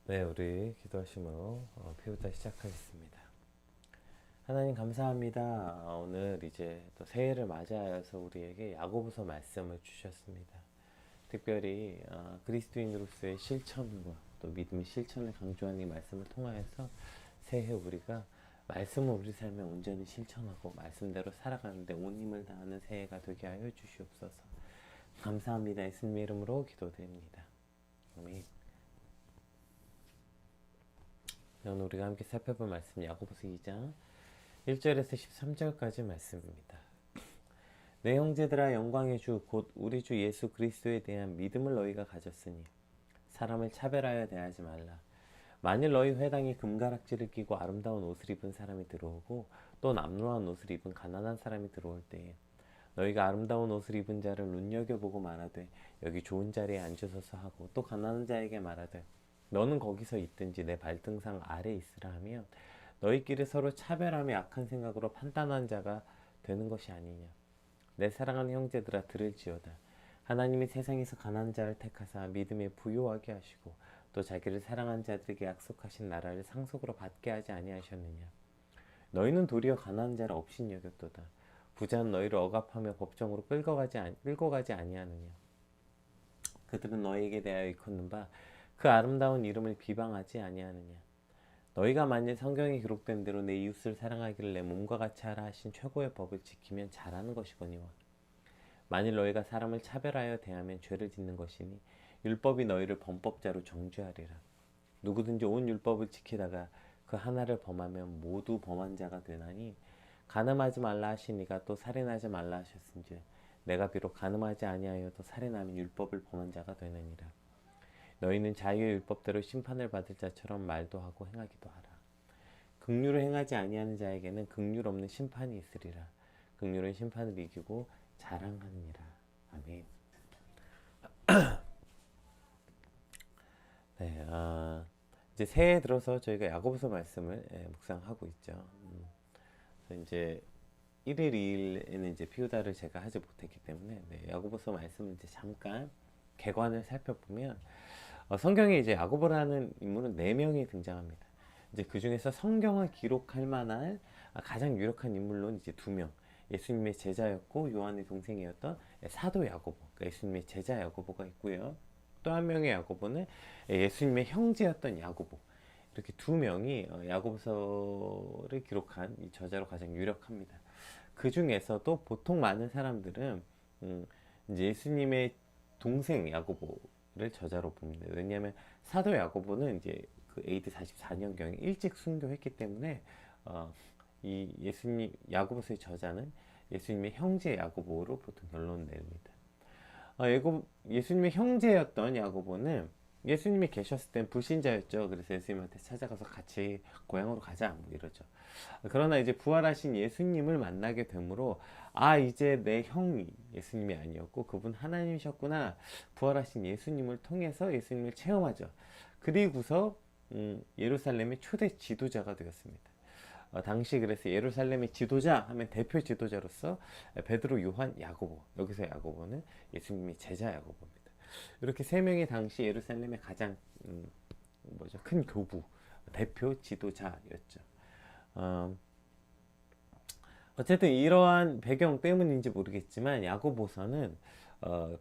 네, 우리 기도하심으로 피우다 시작하겠습니다. 하나님 감사합니다. 오늘 이제 또 새해를 맞이하여서 우리에게 야고보서 말씀을 주셨습니다. 특별히 그리스도인으로서의 실천과 또 믿음의 실천을 강조하는 이 말씀을 통하여서 새해 우리가 말씀을 우리 삶에 온전히 실천하고 말씀대로 살아가는데 온 힘을 다하는 새해가 되게 하여 주시옵소서. 감사합니다. 예수님의 이름으로 기도드립니다. 아멘. 오늘 우리가 함께 살펴볼 말씀 야고보서 2장 1절에서 13절까지 말씀입니다. 내 형제들아 영광의 주 곧 우리 주 예수 그리스도에 대한 믿음을 너희가 가졌으니 사람을 차별하여 대하지 말라. 만일 너희 회당에 금가락지를 끼고 아름다운 옷을 입은 사람이 들어오고 또 남루한 옷을 입은 가난한 사람이 들어올 때에 너희가 아름다운 옷을 입은 자를 눈여겨보고 말하되 여기 좋은 자리에 앉으소서 하고 또 가난한 자에게 말하되 너는 거기서 있든지 내 발등상 아래 있으라 하면 너희끼리 서로 차별하며 악한 생각으로 판단한 자가 되는 것이 아니냐. 내 사랑하는 형제들아 들을지어다. 하나님이 세상에서 가난한 자를 택하사 믿음에 부요하게 하시고 또 자기를 사랑한 자들에게 약속하신 나라를 상속으로 받게 하지 아니하셨느냐. 너희는 도리어 가난한 자를 업신 여겼도다. 부자는 너희를 억압하며 법정으로 끌고 가지 아니하느냐. 그들은 너희에게 대하여 일컫는 바 그 아름다운 이름을 비방하지 아니하느냐. 너희가 만일 성경에 기록된 대로 내 이웃을 사랑하기를 내 몸과 같이 하라 하신 최고의 법을 지키면 잘하는 것이거니와 만일 너희가 사람을 차별하여 대하면 죄를 짓는 것이니 율법이 너희를 범법자로 정죄하리라. 누구든지 온 율법을 지키다가 그 하나를 범하면 모두 범한 자가 되나니 간음하지 말라 하시니가 또 살인하지 말라 하셨은즉 내가 비록 간음하지 아니하여도 살인하면 율법을 범한 자가 되느니라. 너희는 자유의 율법대로 심판을 받을 자처럼 말도 하고 행하기도 하라. 긍휼을 행하지 아니하는 자에게는 긍휼 없는 심판이 있으리라. 긍휼은 심판을 이기고 자랑하느니라. 아멘. 네, 이제 새해 들어서 저희가 야고보서 말씀을 묵상하고 있죠. 그래서 이제 1일, 2일에는 이제 피우다를 제가 하지 못했기 때문에 야고보서 말씀을 이제 잠깐 개관을 살펴보면 성경에 이제 야고보라는 인물은 4명이 등장합니다. 이제 그 중에서 성경을 기록할 만한 가장 유력한 인물로는 이제 2명, 예수님의 제자였고 요한의 동생이었던 사도 야고보, 그러니까 예수님의 제자 야고보가 있고요. 또 한 명의 야고보는 예수님의 형제였던 야고보. 이렇게 2명이 야고보서를 기록한 이 저자로 가장 유력합니다. 그 중에서도 보통 많은 사람들은 이제 예수님의 동생 야고보를 저자로 봅니다. 왜냐하면 사도 야고보는 이제 그 AD 44년경에 일찍 순교했기 때문에 이 예수님 야고보서의 저자는 예수님의 형제 야고보로 보통 결론을 내립니다. 예수님의 형제였던 야고보는 예수님이 계셨을 땐 불신자였죠. 그래서 예수님한테 찾아가서 같이 고향으로 가자 뭐 이러죠. 그러나 이제 부활하신 예수님을 만나게 되므로 이제 내 형이 예수님이 아니었고 그분 하나님이셨구나. 부활하신 예수님을 통해서 예수님을 체험하죠. 그리고서 예루살렘의 초대 지도자가 되었습니다. 당시 그래서 예루살렘의 지도자 하면 대표 지도자로서 베드로, 요한, 야고보, 여기서 야고보는 예수님의 제자 야고보입니다. 이렇게 3명이 당시 예루살렘의 가장 큰 교부, 대표 지도자였죠. 어쨌든 이러한 배경 때문인지 모르겠지만 야고보서는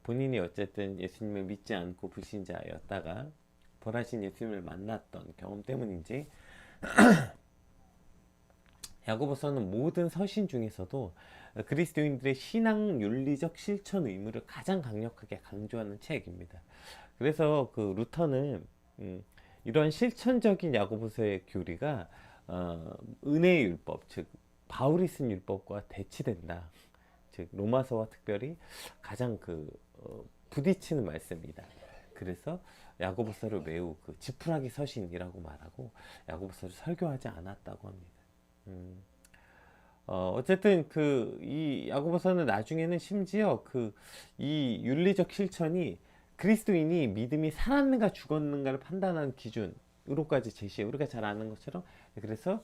본인이 어쨌든 예수님을 믿지 않고 불신자였다가 부활하신 예수님을 만났던 경험 때문인지 야고보서는 모든 서신 중에서도 그리스도인들의 신앙 윤리적 실천 의무를 가장 강력하게 강조하는 책입니다. 그래서 그 루터는 이런 실천적인 야고보서의 교리가 은혜의 율법, 즉 바울이 쓴 율법과 대치된다. 즉 로마서와 특별히 가장 부딪히는 말씀이다. 그래서 야고보서를 매우 지푸라기 서신이라고 말하고 야고보서를 설교하지 않았다고 합니다. 어쨌든 이 야고보서는 나중에는 심지어 이 윤리적 실천이 그리스도인이 믿음이 살았는가 죽었는가를 판단하는 기준으로까지 제시해. 우리가 잘 아는 것처럼 그래서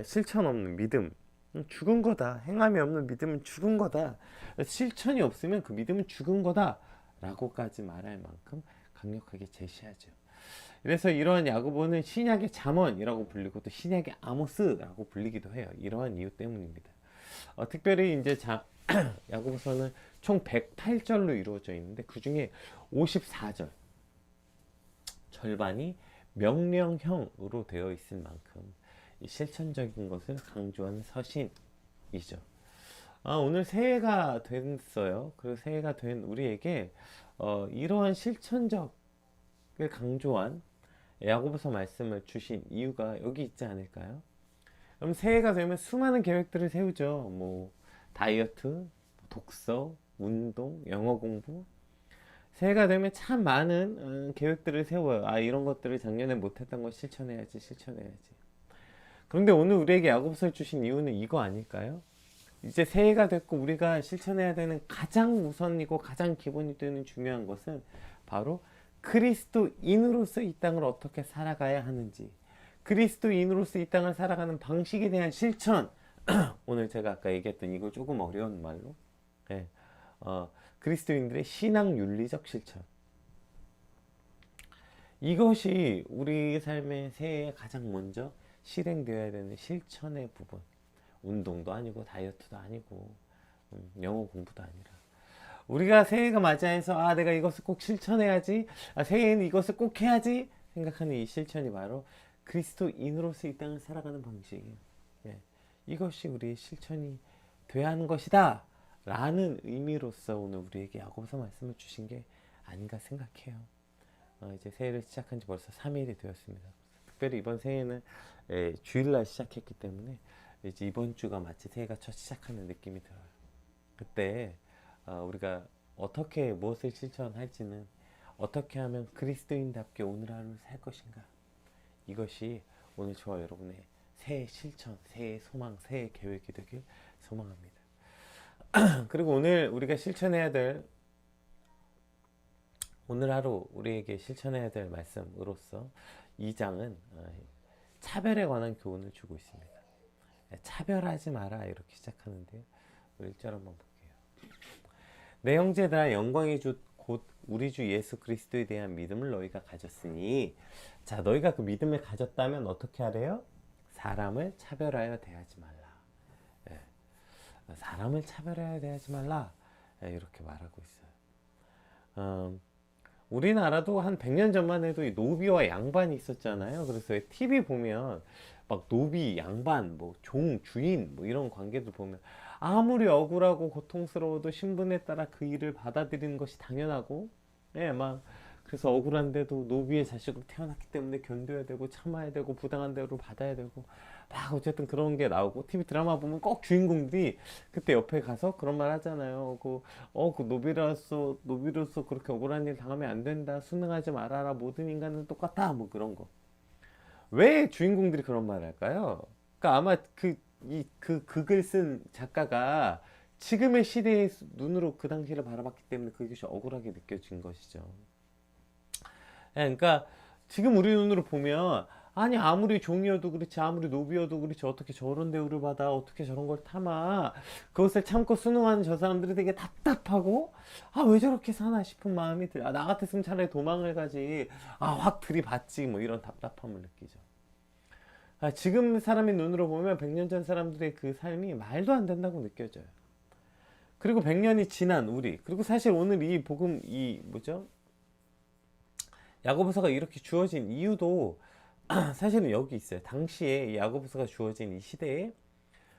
실천 없는 믿음 죽은 거다. 행함이 없는 믿음은 죽은 거다. 실천이 없으면 그 믿음은 죽은 거다 라고까지 말할 만큼 강력하게 제시하죠. 그래서 이러한 야고보는 신약의 잠언이라고 불리고 또 신약의 아모스라고 불리기도 해요. 이러한 이유 때문입니다. 특별히 이제 야고보서는 총 108절로 이루어져 있는데 그 중에 54절 절반이 명령형으로 되어 있을 만큼 실천적인 것을 강조하는 서신이죠. 오늘 새해가 됐어요. 그리고 새해가 된 우리에게 이러한 실천적을 강조한 야고보서 말씀을 주신 이유가 여기 있지 않을까요? 그럼 새해가 되면 수많은 계획들을 세우죠. 뭐 다이어트, 독서, 운동, 영어 공부. 새해가 되면 참 많은 계획들을 세워요. 이런 것들을 작년에 못했던 거 실천해야지. 그런데 오늘 우리에게 야고보서를 주신 이유는 이거 아닐까요? 이제 새해가 됐고 우리가 실천해야 되는 가장 우선이고 가장 기본이 되는 중요한 것은 바로 그리스도인으로서 이 땅을 어떻게 살아가야 하는지, 그리스도인으로서 이 땅을 살아가는 방식에 대한 실천. 오늘 제가 아까 얘기했던 이거 조금 어려운 말로 그리스도인들의 신앙 윤리적 실천, 이것이 우리 삶의 새해에 가장 먼저 실행되어야 되는 실천의 부분. 운동도 아니고 다이어트도 아니고 영어 공부도 아니라 우리가 새해가 맞이해서 내가 이것을 꼭 실천해야지, 새해에는 이것을 꼭 해야지 생각하는 이 실천이 바로 그리스도인으로서 이 땅을 살아가는 방식이에요. 이것이 우리의 실천이 돼야 하는 것이다 라는 의미로서 오늘 우리에게 야고보서 말씀을 주신 게 아닌가 생각해요. 이제 새해를 시작한 지 벌써 3일이 되었습니다. 특별히 이번 새해는 주일날 시작했기 때문에 이제 이번 주가 마치 새해가 첫 시작하는 느낌이 들어요. 그때 우리가 어떻게 무엇을 실천할지는, 어떻게 하면 그리스도인답게 오늘 하루를 살 것인가, 이것이 오늘 저와 여러분의 새해 실천, 새해 소망, 새해 계획이 되길 소망합니다. 그리고 오늘 우리가 실천해야 될, 오늘 하루 우리에게 실천해야 될 말씀으로서 2장은 차별에 관한 교훈을 주고 있습니다. 차별하지 마라 이렇게 시작하는데요. 1절 한번 볼게요. 내 형제들아, 영광의 주 곧 우리 주 예수 그리스도에 대한 믿음을 너희가 가졌으니, 자, 너희가 그 믿음을 가졌다면 어떻게 하래요? 사람을 차별하여 대하지 말라. 사람을 차별하여 대하지 말라. 이렇게 말하고 있어요. 우리나라도 한 100년 전만 해도 이 노비와 양반이 있었잖아요. 그래서 TV 보면 막 노비, 양반, 뭐 종, 주인, 뭐 이런 관계들 보면 아무리 억울하고 고통스러워도 신분에 따라 그 일을 받아들이는 것이 당연하고, 막 그래서 억울한데도 노비의 자식으로 태어났기 때문에 견뎌야 되고 참아야 되고 부당한 대우를 받아야 되고 막 어쨌든 그런 게 나오고, TV 드라마 보면 꼭 주인공들이 그때 옆에 가서 그런 말 하잖아요. 그 노비로서 그렇게 억울한 일 당하면 안 된다. 순응하지 말아라. 모든 인간은 똑같다. 뭐 그런 거. 왜 주인공들이 그런 말을 할까요? 그러니까 아마 그 극을 쓴 작가가 지금의 시대의 눈으로 그 당시를 바라봤기 때문에 그것이 억울하게 느껴진 것이죠. 그러니까 지금 우리 눈으로 보면 아무리 종이어도 그렇지, 아무리 노비여도 그렇지, 어떻게 저런 대우를 받아, 어떻게 저런 걸 참아, 그것을 참고 순응하는 저 사람들이 되게 답답하고 왜 저렇게 사나 싶은 마음이 나 같았으면 차라리 도망을 가지, 확 들이받지, 뭐 이런 답답함을 느끼죠. 지금 사람의 눈으로 보면 100년 전 사람들의 그 삶이 말도 안 된다고 느껴져요. 그리고 100년이 지난 우리, 그리고 사실 오늘 이 복음, 야고보서가 이렇게 주어진 이유도 사실은 여기 있어요. 당시에 야고보서가 주어진 이 시대에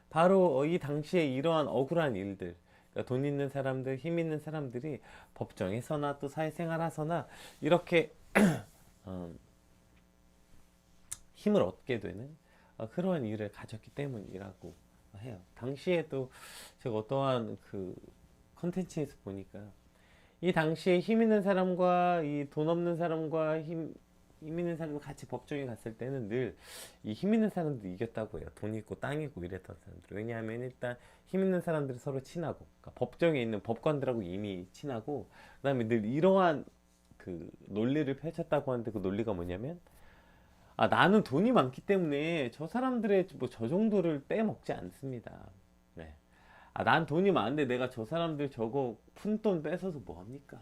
바로 이 당시에 이러한 억울한 일들, 그러니까 돈 있는 사람들, 힘 있는 사람들이 법정에서나 또 사회생활 하서나 이렇게 힘을 얻게 되는 그러한 일을 가졌기 때문이라고 해요. 당시에도 제가 어떠한 그 컨텐츠에서 보니까 이 당시에 힘 있는 사람과 이 돈 없는 사람과 힘 있는 사람이 같이 법정에 갔을 때는 늘 이 힘 있는 사람들이 이겼다고 해요. 돈 있고 땅 있고 이랬던 사람들. 왜냐하면 일단 힘 있는 사람들이 서로 친하고, 그러니까 법정에 있는 법관들하고 이미 친하고, 그 다음에 늘 이러한 그 논리를 펼쳤다고 하는데, 그 논리가 뭐냐면 나는 돈이 많기 때문에 저 사람들의 뭐 저 정도를 빼먹지 않습니다. 네. 난 돈이 많은데 내가 저 사람들 저거 푼돈 뺏어서 뭐 합니까?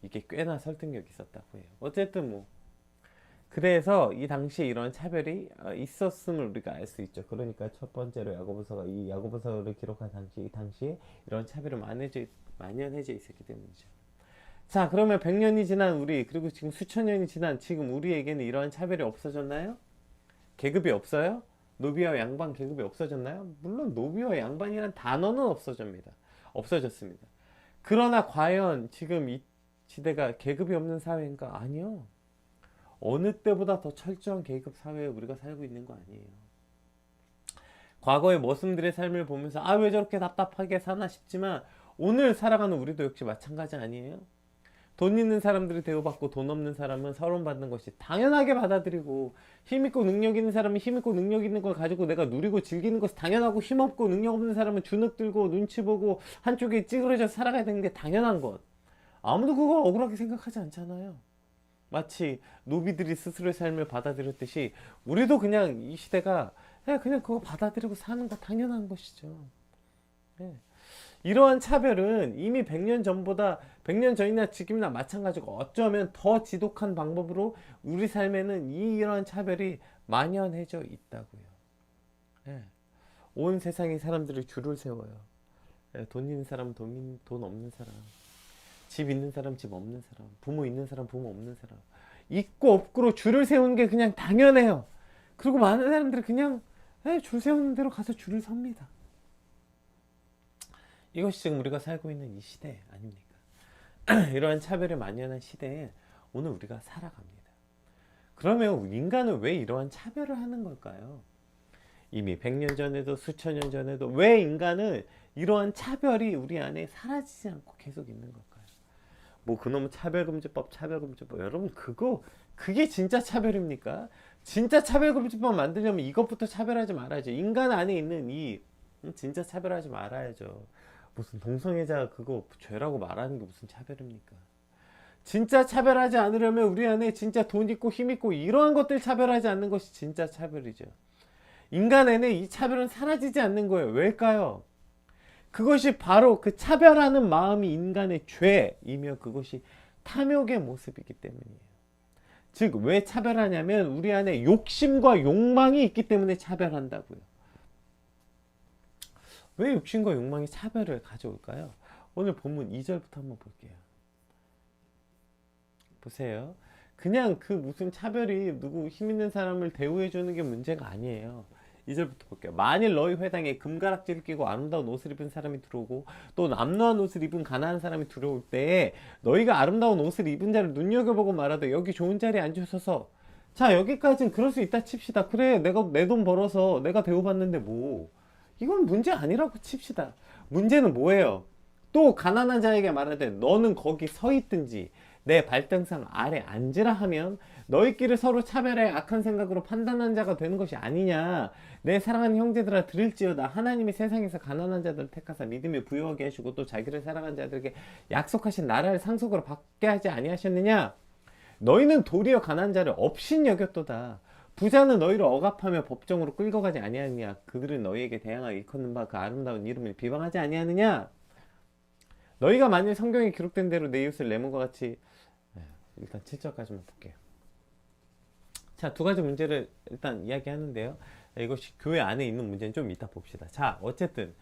이게 꽤나 설득력이 있었다고 해요. 어쨌든 뭐 그래서 이 당시에 이런 차별이 있었음을 우리가 알 수 있죠. 그러니까 첫 번째로 야고보서가 이 야고보서를 기록한 당시에 이런 차별이 만연해져 있었기 때문이죠. 자, 그러면 100년이 지난 우리, 그리고 지금 수천 년이 지난 지금 우리에게는 이러한 차별이 없어졌나요? 계급이 없어요? 노비와 양반 계급이 없어졌나요? 물론 노비와 양반이란 단어는 없어졌습니다. 그러나 과연 지금 이 시대가 계급이 없는 사회인가? 아니요. 어느 때보다 더 철저한 계급 사회에 우리가 살고 있는 거 아니에요. 과거의 머슴들의 삶을 보면서 아, 왜 저렇게 답답하게 사나 싶지만 오늘 살아가는 우리도 역시 마찬가지 아니에요? 돈 있는 사람들이 대우받고 돈 없는 사람은 서론받는 것이 당연하게 받아들이고, 힘있고 능력 있는 사람은 힘있고 능력 있는 걸 가지고 내가 누리고 즐기는 것이 당연하고, 힘없고 능력 없는 사람은 주눅 들고 눈치 보고 한쪽에 찌그러져 살아가야 되는 게 당연한 것. 아무도 그걸 억울하게 생각하지 않잖아요. 마치 노비들이 스스로의 삶을 받아들였듯이 우리도 그냥 이 시대가 그냥 그거 받아들이고 사는 거 당연한 것이죠. 네. 이러한 차별은 이미 100년 전보다 100년 전이나 지금이나 마찬가지고 어쩌면 더 지독한 방법으로 우리 삶에는 이러한 차별이 만연해져 있다고요. 네. 온 세상의 사람들이 줄을 세워요. 네. 돈 있는 사람, 돈 없는 사람, 집 있는 사람, 집 없는 사람, 부모 있는 사람, 부모 없는 사람, 있고 없고로 줄을 세우는 게 그냥 당연해요. 그리고 많은 사람들이 그냥 줄 세우는 대로 가서 줄을 섭니다. 이것이 지금 우리가 살고 있는 이 시대 아닙니까? 이러한 차별이 만연한 시대에 오늘 우리가 살아갑니다. 그러면 인간은 왜 이러한 차별을 하는 걸까요? 이미 100년 전에도 수천 년 전에도 왜 인간은 이러한 차별이 우리 안에 사라지지 않고 계속 있는 걸까요? 뭐 그놈의 차별금지법 여러분 그게 진짜 차별입니까? 진짜 차별금지법 만들려면 이것부터 차별하지 말아야죠. 인간 안에 있는 이 진짜 차별하지 말아야죠. 무슨 동성애자 그거 죄라고 말하는 게 무슨 차별입니까? 진짜 차별하지 않으려면 우리 안에 진짜 돈 있고 힘 있고 이러한 것들 차별하지 않는 것이 진짜 차별이죠. 인간에는 이 차별은 사라지지 않는 거예요. 왜일까요? 그것이 바로 그 차별하는 마음이 인간의 죄이며 그것이 탐욕의 모습이기 때문이에요. 즉, 왜 차별하냐면 우리 안에 욕심과 욕망이 있기 때문에 차별한다고요. 왜 욕심과 욕망이 차별을 가져올까요? 오늘 본문 2절부터 한번 볼게요. 보세요. 그냥 그 무슨 차별이 누구 힘 있는 사람을 대우해 주는 게 문제가 아니에요. 2절부터 볼게요. 만일 너희 회당에 금가락지를 끼고 아름다운 옷을 입은 사람이 들어오고 또 남루한 옷을 입은 가난한 사람이 들어올 때에 너희가 아름다운 옷을 입은 자를 눈여겨보고 말하되 여기 좋은 자리에 앉으셔서, 자, 여기까지는 그럴 수 있다 칩시다. 그래, 내가 내 돈 벌어서 내가 대우받는데 뭐, 이건 문제 아니라고 칩시다. 문제는 뭐예요? 또 가난한 자에게 말하되 너는 거기 서 있든지 내 발등상 아래 앉으라 하면 너희끼리 서로 차별해 악한 생각으로 판단한 자가 되는 것이 아니냐. 내 사랑하는 형제들아 들을지어다. 하나님이 세상에서 가난한 자들을 택하사 믿음에 부유하게 하시고 또 자기를 사랑하는 자들에게 약속하신 나라를 상속으로 받게 하지 아니하셨느냐. 너희는 도리어 가난한 자를 업신 여겼도다. 부자는 너희를 억압하며 법정으로 끌고 가지 아니하느냐. 그들은 너희에게 대항하게 일컫는 바 그 아름다운 이름을 비방하지 아니하느냐. 너희가 만일 성경에 기록된 대로 내 이웃을 내 몸과 같이, 일단 7절까지만 볼게요. 자, 두 가지 문제를 일단 이야기하는데요. 이것이 교회 안에 있는 문제는 좀 이따 봅시다. 자, 어쨌든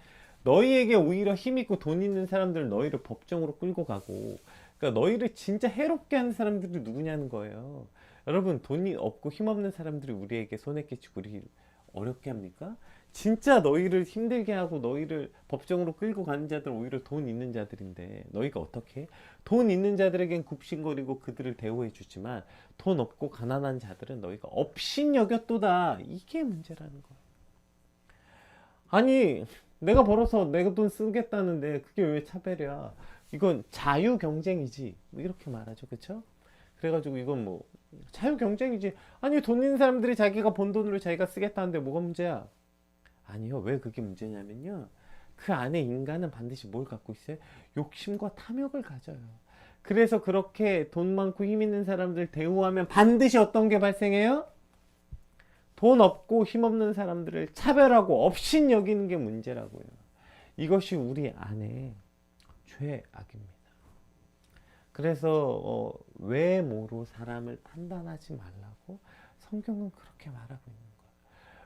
너희에게 오히려 힘있고 돈 있는 사람들은 너희를 법정으로 끌고 가고, 그러니까 너희를 진짜 해롭게 하는 사람들이 누구냐는 거예요. 여러분, 돈이 없고 힘없는 사람들이 우리에게 손에 끼치고 우리를 어렵게 합니까? 진짜 너희를 힘들게 하고 너희를 법정으로 끌고 가는 자들은 오히려 돈 있는 자들인데 너희가 어떻게? 돈 있는 자들에겐 굽신거리고 그들을 대우해 주지만 돈 없고 가난한 자들은 너희가 업신여겼도다. 이게 문제라는 거예요. 아니, 내가 벌어서 내가 돈 쓰겠다는데 그게 왜 차별이야? 이건 자유 경쟁이지. 이렇게 말하죠. 그렇죠? 그래가지고 이건 뭐 자유 경쟁이지. 아니, 돈 있는 사람들이 자기가 번 돈으로 자기가 쓰겠다는데 뭐가 문제야? 아니요. 왜 그게 문제냐면요. 그 안에 인간은 반드시 뭘 갖고 있어요? 욕심과 탐욕을 가져요. 그래서 그렇게 돈 많고 힘 있는 사람들 대우하면 반드시 어떤 게 발생해요? 돈 없고 힘 없는 사람들을 차별하고 업신 여기는 게 문제라고요. 이것이 우리 안에 죄악입니다. 그래서 외모로 사람을 판단하지 말라고 성경은 그렇게 말하고 있는 거예요.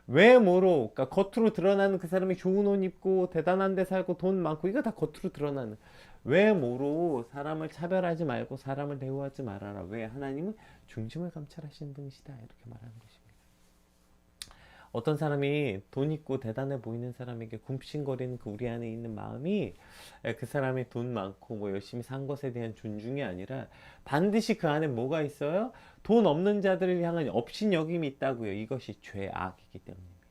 외모로, 그러니까 겉으로 드러나는 그 사람이 좋은 옷 입고 대단한 데 살고 돈 많고, 이거 다 겉으로 드러나는, 외모로 사람을 차별하지 말고 사람을 대우하지 말아라. 왜? 하나님은 중심을 감찰하시는 분이시다, 이렇게 말하는 것입니다. 어떤 사람이 돈 있고 대단해 보이는 사람에게 굽신거리는 그 우리 안에 있는 마음이, 그 사람이 돈 많고 뭐 열심히 산 것에 대한 존중이 아니라 반드시 그 안에 뭐가 있어요? 돈 없는 자들을 향한 업신여김이 있다고요. 이것이 죄악이기 때문입니다.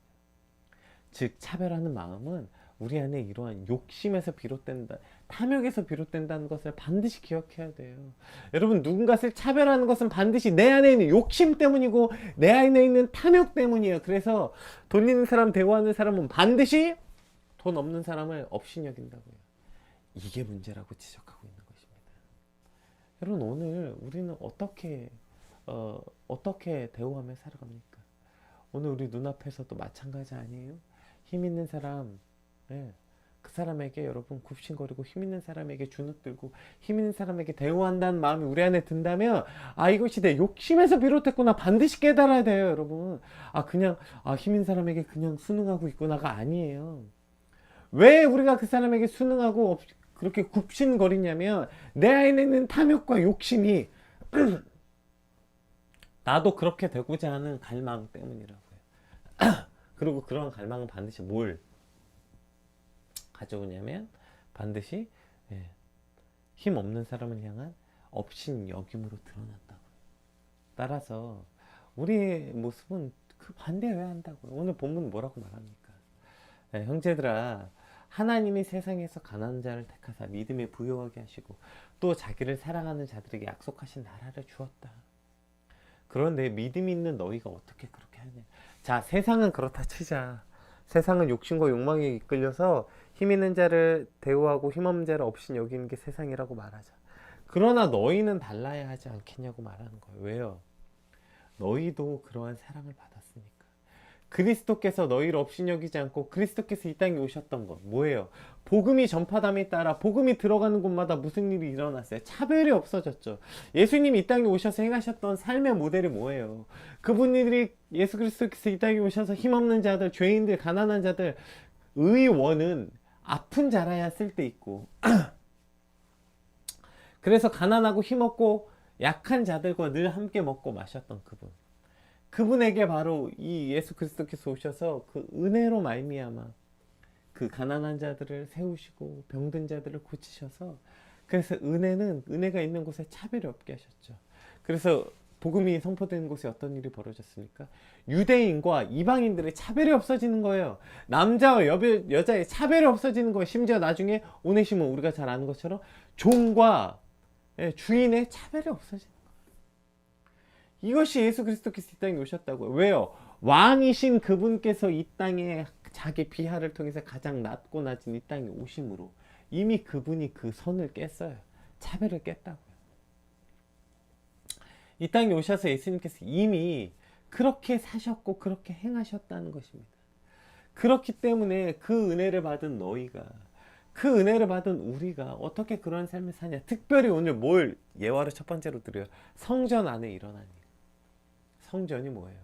즉 차별하는 마음은 우리 안에 이러한 욕심에서 비롯된다, 탐욕에서 비롯된다는 것을 반드시 기억해야 돼요. 여러분, 누군가를 차별하는 것은 반드시 내 안에 있는 욕심 때문이고 내 안에 있는 탐욕 때문이에요. 그래서 돈 있는 사람 대우하는 사람은 반드시 돈 없는 사람을 업신여긴다고요. 이게 문제라고 지적하고 있는 것입니다. 여러분, 오늘 우리는 어떻게 대우하며 살아갑니까? 오늘 우리 눈앞에서도 마찬가지 아니에요? 힘 있는 사람, 네, 그 사람에게 여러분 굽신거리고 힘 있는 사람에게 주눅들고 힘 있는 사람에게 대우한다는 마음이 우리 안에 든다면, 이것이 내 욕심에서 비롯했구나, 반드시 깨달아야 돼요. 여러분, 그냥 힘 있는 사람에게 그냥 순응하고 있구나가 아니에요. 왜 우리가 그 사람에게 순응하고 그렇게 굽신거리냐면 내 안에 있는 탐욕과 욕심이 나도 그렇게 되고자 하는 갈망 때문이라고요. 그리고 그런 갈망은 반드시 뭘 가져오냐면 반드시 힘 없는 사람을 향한 업신여김으로 드러난다고요. 따라서 우리의 모습은 그 반대여야 한다고요. 오늘 본문은 뭐라고 말합니까? 형제들아, 하나님이 세상에서 가난한 자를 택하사 믿음에 부요하게 하시고 또 자기를 사랑하는 자들에게 약속하신 나라를 주었다. 그런데 믿음 있는 너희가 어떻게 그렇게 하냐? 자, 세상은 그렇다 치자. 세상은 욕심과 욕망에 이끌려서 힘 있는 자를 대우하고 힘 없는 자를 없인 여기는 게 세상이라고 말하자. 그러나 너희는 달라야 하지 않겠냐고 말하는 거예요. 왜요? 너희도 그러한 사랑을 받았으니까. 그리스도께서 너희를 없인 여기지 않고 그리스도께서 이 땅에 오셨던 것 뭐예요? 복음이 전파됨에 따라 복음이 들어가는 곳마다 무슨 일이 일어났어요? 차별이 없어졌죠. 예수님이 이 땅에 오셔서 행하셨던 삶의 모델이 뭐예요? 그분들이 예수 그리스도께서 이 땅에 오셔서 힘없는 자들, 죄인들, 가난한 자들, 의원은 아픈 자라야 쓸 데 있고 그래서 가난하고 힘없고 약한 자들과 늘 함께 먹고 마셨던 그분에게 바로 이 예수 그리스도께서 오셔서 그 은혜로 말미암아 그 가난한 자들을 세우시고 병든 자들을 고치셔서, 그래서 은혜가 있는 곳에 차별이 없게 하셨죠. 그래서 복음이 선포되는 곳에 어떤 일이 벌어졌습니까? 유대인과 이방인들의 차별이 없어지는 거예요. 남자와 여자의 차별이 없어지는 거예요. 심지어 나중에 오네시모, 우리가 잘 아는 것처럼 종과 주인의 차별이 없어지는 거예요. 이것이 예수 그리스도께서 이 땅에 오셨다고요. 왜요? 왕이신 그분께서 이 땅에 자기 비하를 통해서 가장 낮고 낮은 이 땅에 오심으로 이미 그분이 그 선을 깼어요. 차별을 깼다고요. 이 땅에 오셔서 예수님께서 이미 그렇게 사셨고 그렇게 행하셨다는 것입니다. 그렇기 때문에 그 은혜를 받은 너희가, 그 은혜를 받은 우리가 어떻게 그런 삶을 사냐. 특별히 오늘 뭘 예화를 첫 번째로 드려요? 성전 안에 일어난 일. 성전이 뭐예요?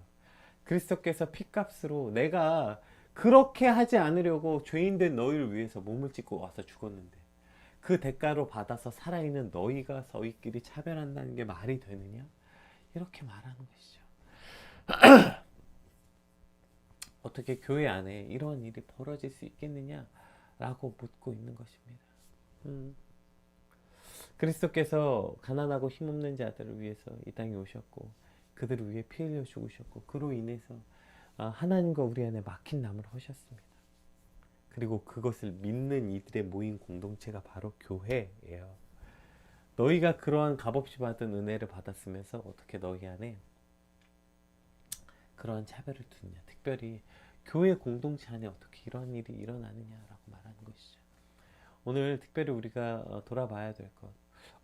그리스도께서 피값으로 내가 그렇게 하지 않으려고 죄인된 너희를 위해서 몸을 찢고 와서 죽었는데 그 대가로 받아서 살아있는 너희가 너희끼리 차별한다는 게 말이 되느냐? 이렇게 말하는 것이죠. 어떻게 교회 안에 이런 일이 벌어질 수 있겠느냐라고 묻고 있는 것입니다. 그리스도께서 가난하고 힘없는 자들을 위해서 이 땅에 오셨고 그들을 위해 피 흘려 죽으셨고 그로 인해서 하나님과 우리 안에 막힌 나무를 허셨습니다. 그리고 그것을 믿는 이들의 모인 공동체가 바로 교회예요. 너희가 그러한 값없이 받은 은혜를 받았으면서 어떻게 너희 안에 그러한 차별을 두느냐. 특별히 교회 공동체 안에 어떻게 이러한 일이 일어나느냐라고 말하는 것이죠. 오늘 특별히 우리가 돌아봐야 될 것,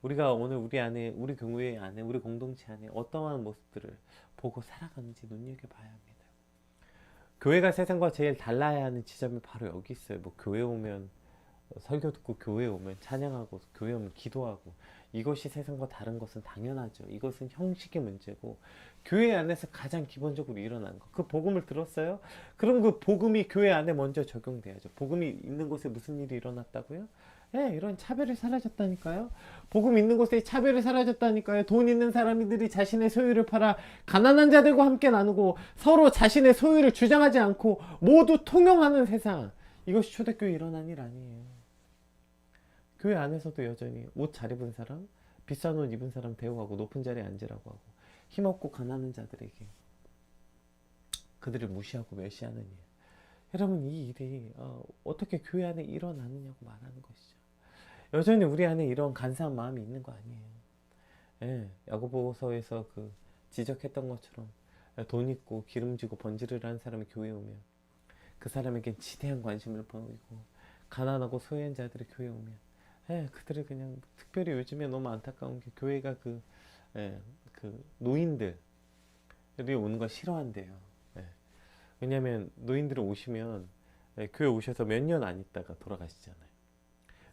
우리가 오늘 우리 안에, 우리 교회 안에, 우리 공동체 안에 어떠한 모습들을 보고 살아가는지 눈여겨봐야 합니다. 교회가 세상과 제일 달라야 하는 지점이 바로 여기 있어요. 뭐 교회 오면 설교 듣고 교회 오면 찬양하고 교회 오면 기도하고 이것이 세상과 다른 것은 당연하죠. 이것은 형식의 문제고 교회 안에서 가장 기본적으로 일어나는 거. 그 복음을 들었어요? 그럼 그 복음이 교회 안에 먼저 적용돼야죠. 복음이 있는 곳에 무슨 일이 일어났다고요? 예, 이런 차별이 사라졌다니까요. 복음 있는 곳에 차별이 사라졌다니까요. 돈 있는 사람들이 자신의 소유를 팔아 가난한 자들과 함께 나누고 서로 자신의 소유를 주장하지 않고 모두 통용하는 세상. 이것이 초대교회에 일어난 일 아니에요. 교회 안에서도 여전히 옷 잘 입은 사람, 비싼 옷 입은 사람 대우하고 높은 자리에 앉으라고 하고 힘없고 가난한 자들에게 그들을 무시하고 멸시하는 일. 여러분 이 일이 어떻게 교회 안에 일어나느냐고 말하는 것이죠. 여전히 우리 안에 이런 간사한 마음이 있는 거 아니에요. 예, 야고보서에서 그 지적했던 것처럼 돈 있고 기름지고 번지르르 한 사람이 교회에 오면 그 사람에겐 지대한 관심을 보이고 가난하고 소외한 자들이 교회에 오면 그들을 그냥 특별히 요즘에 너무 안타까운 게 교회가 그 노인들이 오는 걸 싫어한대요. 왜냐하면 노인들이 오시면 교회 오셔서 몇 년 안 있다가 돌아가시잖아요.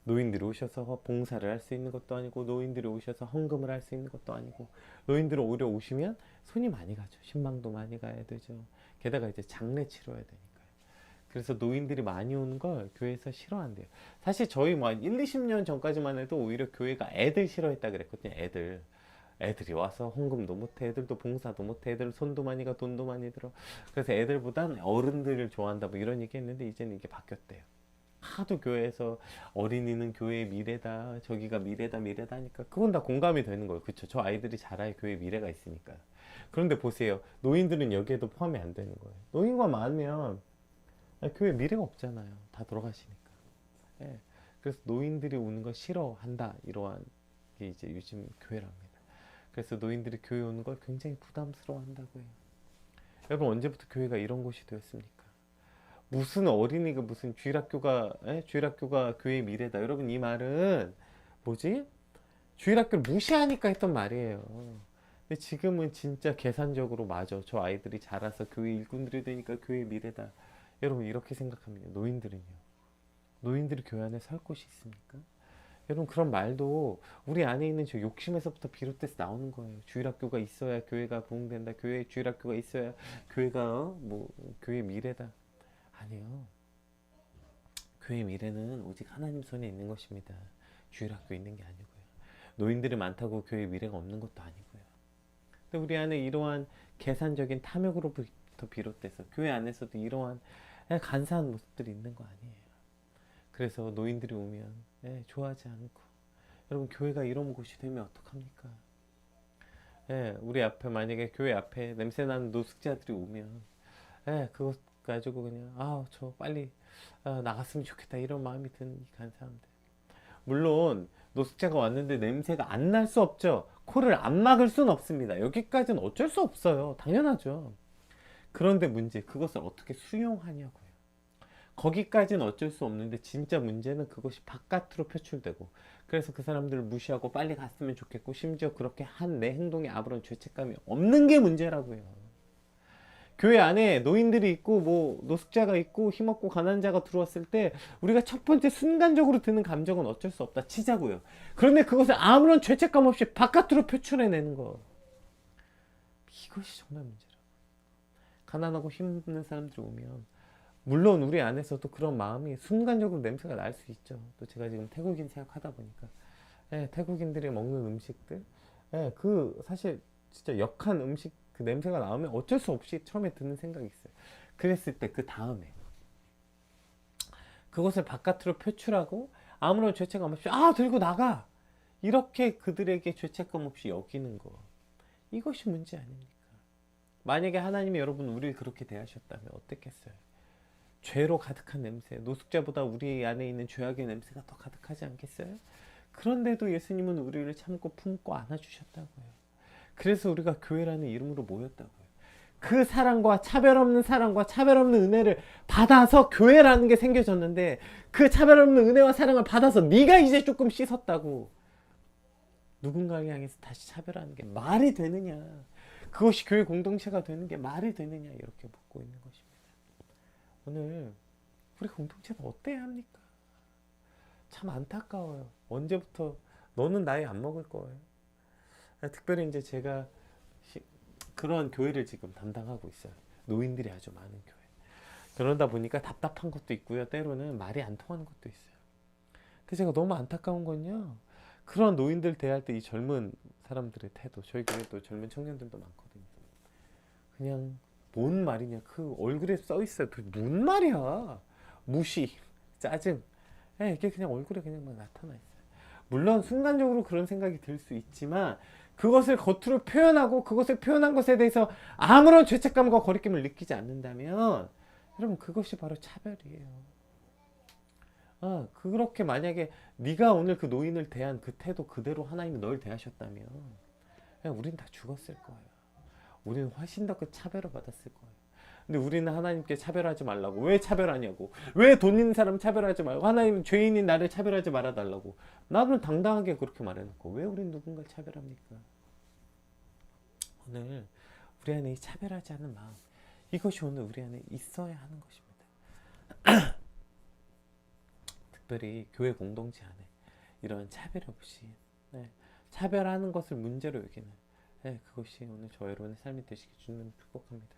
노인들이 오셔서 봉사를 할 수 있는 것도 아니고 노인들이 오셔서 헌금을 할 수 있는 것도 아니고 노인들은 오히려 오시면 손이 많이 가죠. 신방도 많이 가야 되죠. 게다가 이제 장례 치러야 되니까요. 그래서 노인들이 많이 오는 걸 교회에서 싫어한대요. 사실 저희 뭐 1, 20년 전까지만 해도 오히려 교회가 애들 싫어했다 그랬거든요. 애들이 와서 헌금도 못해, 애들도 봉사도 못해, 애들 손도 많이 가, 돈도 많이 들어. 그래서 애들보단 어른들을 좋아한다 뭐 이런 얘기 했는데 이제는 이게 바뀌었대요. 하도 교회에서 어린이는 교회의 미래다, 저기가 미래다 하니까 그건 다 공감이 되는 거예요. 그쵸? 저 아이들이 자라야 교회에 미래가 있으니까. 그런데 보세요. 노인들은 여기에도 포함이 안 되는 거예요. 노인과 많으면 교회 미래가 없잖아요. 다 돌아가시니까. 예. 그래서 노인들이 오는 걸 싫어한다. 이러한 게 이제 요즘 교회랍니다. 그래서 노인들이 교회 오는 걸 굉장히 부담스러워한다고 해요. 여러분 언제부터 교회가 이런 곳이 되었습니까? 무슨 어린이가 무슨 주일학교가 교회의 미래다. 여러분 이 말은 뭐지? 주일학교를 무시하니까 했던 말이에요. 근데 지금은 진짜 계산적으로 맞아. 저 아이들이 자라서 교회 일꾼들이 되니까 교회의 미래다. 여러분 이렇게 생각합니다. 노인들이 교회 안에 살 곳이 있습니까? 여러분 그런 말도 우리 안에 있는 저 욕심에서부터 비롯돼서 나오는 거예요. 주일학교가 있어야 교회가 부흥된다. 주일학교가 있어야 교회가 교회의 미래다. 아니요. 교회의 미래는 오직 하나님 손에 있는 것입니다. 주일학교에 있는 게 아니고요. 노인들이 많다고 교회의 미래가 없는 것도 아니고요. 근데 우리 안에 이러한 계산적인 탐욕으로부터 비롯돼서 교회 안에서도 이러한 간사한 모습들이 있는 거 아니에요. 그래서 노인들이 오면 좋아하지 않고 여러분 교회가 이런 곳이 되면 어떡합니까? 우리 앞에 만약에 교회 앞에 냄새나는 노숙자들이 오면 그것 가지고 그냥 저 빨리 나갔으면 좋겠다 이런 마음이 드는 이 간사함들. 물론 노숙자가 왔는데 냄새가 안 날 수 없죠. 코를 안 막을 수는 없습니다. 여기까지는 어쩔 수 없어요. 당연하죠. 그런데 문제 그것을 어떻게 수용하냐고요. 거기까지는 어쩔 수 없는데 진짜 문제는 그것이 바깥으로 표출되고 그래서 그 사람들을 무시하고 빨리 갔으면 좋겠고 심지어 그렇게 한 내 행동에 아무런 죄책감이 없는 게 문제라고요. 교회 안에 노인들이 있고 노숙자가 있고 힘없고 가난한 자가 들어왔을 때 우리가 첫 번째 순간적으로 드는 감정은 어쩔 수 없다 치자고요. 그런데 그것을 아무런 죄책감 없이 바깥으로 표출해내는 거, 이것이 정말 문제라고. 가난하고 힘없는 사람들이 오면 물론 우리 안에서도 그런 마음이 순간적으로 냄새가 날 수 있죠. 또 제가 지금 태국인 생각하다 보니까 태국인들이 먹는 음식들 그 사실 진짜 역한 음식 그 냄새가 나오면 어쩔 수 없이 처음에 드는 생각이 있어요. 그랬을 때 그 다음에 그것을 바깥으로 표출하고 아무런 죄책감 없이 들고 나가 이렇게 그들에게 죄책감 없이 여기는 거, 이것이 문제 아닙니까? 만약에 하나님이 여러분 우리를 그렇게 대하셨다면 어땠겠어요? 죄로 가득한 냄새, 노숙자보다 우리 안에 있는 죄악의 냄새가 더 가득하지 않겠어요? 그런데도 예수님은 우리를 참고 품고 안아주셨다고요. 그래서 우리가 교회라는 이름으로 모였다고요. 그 사랑과 차별 없는 은혜를 받아서 교회라는 게 생겨졌는데 그 차별 없는 은혜와 사랑을 받아서 네가 이제 조금 씻었다고 누군가를 향해서 다시 차별하는 게 말이 되느냐, 그것이 교회 공동체가 되는 게 말이 되느냐, 이렇게 묻고 있는 것입니다. 오늘 우리 공동체는 어때야 합니까? 참 안타까워요. 언제부터 너는 나이 안 먹을 거예요. 특별히 이제 제가 그런 교회를 지금 담당하고 있어요. 노인들이 아주 많은 교회. 그러다 보니까 답답한 것도 있고요. 때로는 말이 안 통하는 것도 있어요. 근데 제가 너무 안타까운 건요. 그런 노인들 대할 때 이 젊은 사람들의 태도, 저희 교회도 젊은 청년들도 많거든요. 그냥 뭔 말이냐. 그 얼굴에 써 있어요. 뭔 말이야. 무시, 짜증. 이게 그냥 얼굴에 그냥 막 나타나 있어요. 물론 순간적으로 그런 생각이 들 수 있지만 그것을 겉으로 표현하고 그것을 표현한 것에 대해서 아무런 죄책감과 거리낌을 느끼지 않는다면 여러분 그것이 바로 차별이에요. 그렇게 만약에 네가 오늘 그 노인을 대한 그 태도 그대로 하나님이 널 대하셨다면 우린 다 죽었을 거예요. 우리는 훨씬 더 그 차별을 받았을 거예요. 근데 우리는 하나님께 차별하지 말라고. 왜 차별하냐고. 왜 돈 있는 사람 차별하지 말고. 하나님은 죄인인 나를 차별하지 말아달라고. 나는 당당하게 그렇게 말해놓고 왜 우린 누군가를 차별합니까? 오늘 우리 안에 이 차별하지 않는 마음, 이것이 오늘 우리 안에 있어야 하는 것입니다. 특별히 교회 공동체 안에 이런 차별 없이 차별하는 것을 문제로 여기는 그것이 오늘 저 여러분의 삶이 되시길 주님 축복합니다.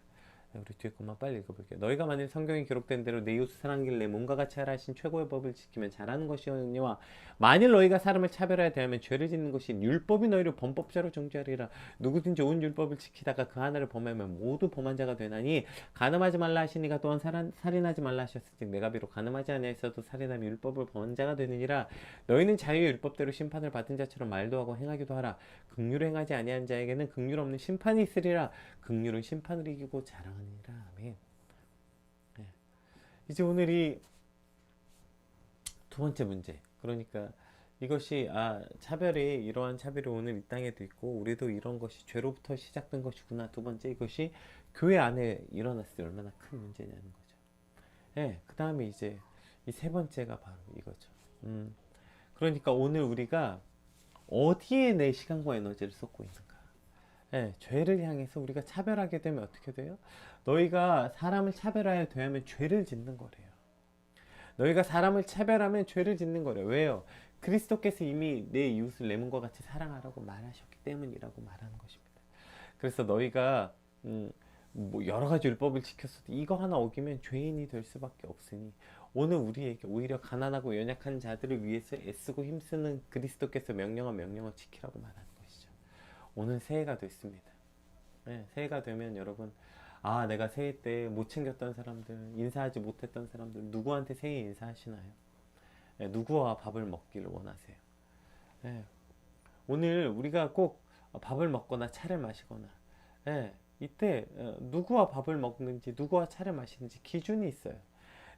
우리 뒤에 것만 빨리 읽어볼게요. 너희가 만일 성경에 기록된 대로 내 이웃을 사랑하길래 몸과 같이 하라 하신 최고의 법을 지키면 잘하는 것이오니와 만일 너희가 사람을 차별하여 대하면 죄를 짓는 것이 율법이 너희를 범법자로 정죄하리라. 누구든지 온 율법을 지키다가 그 하나를 범하면 모두 범한 자가 되나니 간음하지 말라 하시니가 또한 살인하지 말라 하셨으니 내가 비록 간음하지 아니하였어도 살인하며 율법을 범한 자가 되느니라. 너희는 자유의 율법대로 심판을 받은 자처럼 말도 하고 행하기도 하라. 긍휼을 행하지 아니한 자에게는 긍휼 없는 심판이 있으리라. 긍휼은 심판을 이기고 자랑하니라. 아멘. 이제 오늘이 두 번째 문제. 그러니까 이것이 차별이 이러한 차별이 오늘 이 땅에도 있고 우리도 이런 것이 죄로부터 시작된 것이구나. 두 번째 이것이 교회 안에 일어났을 때 얼마나 큰 문제냐는 거죠. 그 다음에 이제 이 세 번째가 바로 이거죠. 그러니까 오늘 우리가 어디에 내 시간과 에너지를 쏟고 있는가. 죄를 향해서 우리가 차별하게 되면 어떻게 돼요? 너희가 사람을 차별하여 대하면 죄를 짓는 거래요. 너희가 사람을 차별하면 죄를 짓는 거래요. 왜요? 그리스도께서 이미 내 이웃을 내 몸과 같이 사랑하라고 말하셨기 때문이라고 말하는 것입니다. 그래서 너희가 뭐 여러 가지 율법을 지켰어도 이거 하나 어기면 죄인이 될 수밖에 없으니 오늘 우리에게 오히려 가난하고 연약한 자들을 위해서 애쓰고 힘쓰는 그리스도께서 명령한 명령을 지키라고 말하는 것이죠. 오늘 새해가 됐습니다. 새해가 되면 여러분 내가 새해 때 못 챙겼던 사람들, 인사하지 못했던 사람들 누구한테 새해 인사하시나요? 누구와 밥을 먹기를 원하세요? 오늘 우리가 꼭 밥을 먹거나 차를 마시거나 이때 누구와 밥을 먹는지 누구와 차를 마시는지 기준이 있어요.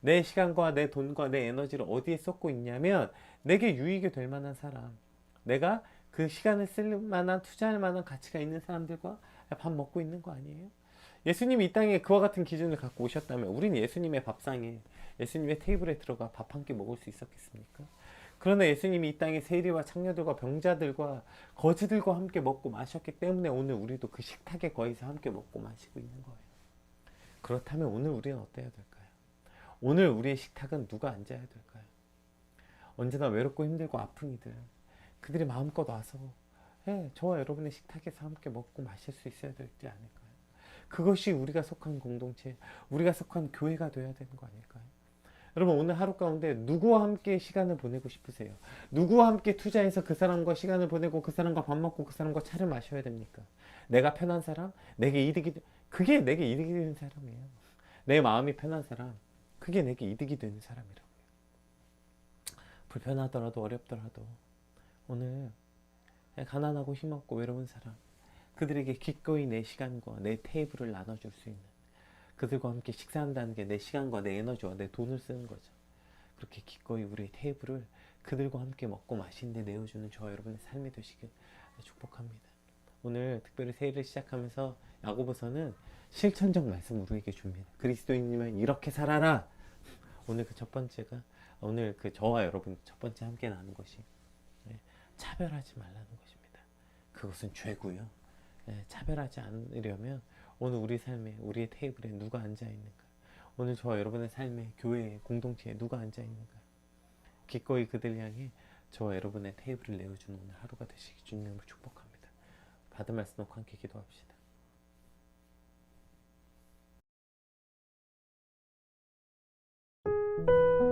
내 시간과 내 돈과 내 에너지를 어디에 쏟고 있냐면 내게 유익이 될 만한 사람, 내가 그 시간을 쓸 만한 투자할 만한 가치가 있는 사람들과 밥 먹고 있는 거 아니에요? 예수님이 이 땅에 그와 같은 기준을 갖고 오셨다면 우린 예수님의 밥상에 예수님의 테이블에 들어가 밥 한 끼 먹을 수 있었겠습니까? 그러나 예수님이 이 땅에 세리와 창녀들과 병자들과 거지들과 함께 먹고 마셨기 때문에 오늘 우리도 그 식탁에 거기서 함께 먹고 마시고 있는 거예요. 그렇다면 오늘 우리는 어때야 될까요? 오늘 우리의 식탁은 누가 앉아야 될까요? 언제나 외롭고 힘들고 아픈 이들, 그들이 마음껏 와서 저와 여러분의 식탁에서 함께 먹고 마실 수 있어야 되지 않을까요? 그것이 우리가 속한 공동체, 우리가 속한 교회가 되어야 되는 거 아닐까요? 여러분 오늘 하루 가운데 누구와 함께 시간을 보내고 싶으세요? 누구와 함께 투자해서 그 사람과 시간을 보내고 그 사람과 밥 먹고 그 사람과 차를 마셔야 됩니까? 내가 편한 사람? 그게 내게 이득이 되는 사람이에요. 내 마음이 편한 사람, 그게 내게 이득이 되는 사람이라고요. 불편하더라도 어렵더라도 오늘 가난하고 힘없고 외로운 사람, 그들에게 기꺼이 내 시간과 내 테이블을 나눠줄 수 있는, 그들과 함께 식사한다는 게 내 시간과 내 에너지와 내 돈을 쓰는 거죠. 그렇게 기꺼이 우리의 테이블을 그들과 함께 먹고 마시는데 내어주는 저와 여러분의 삶이 되시길 축복합니다. 오늘 특별히 새해를 시작하면서 야고보서는 실천적 말씀 우리에게 줍니다. 그리스도인이면 이렇게 살아라. 오늘 그 첫 번째가 오늘 그 저와 여러분 첫 번째 함께 나눈 것이 차별하지 말라는 것입니다. 그것은 죄고요. 차별하지 않으려면 오늘 우리 삶에 우리의 테이블에 누가 앉아 있는가, 오늘 저와 여러분의 삶에 교회에 공동체에 누가 앉아 있는가, 기꺼이 그들 향해 저와 여러분의 테이블을 내어주는 오늘 하루가 되시기 주님으로 축복합니다. 받은 말씀 놓고 함께 기도합시다.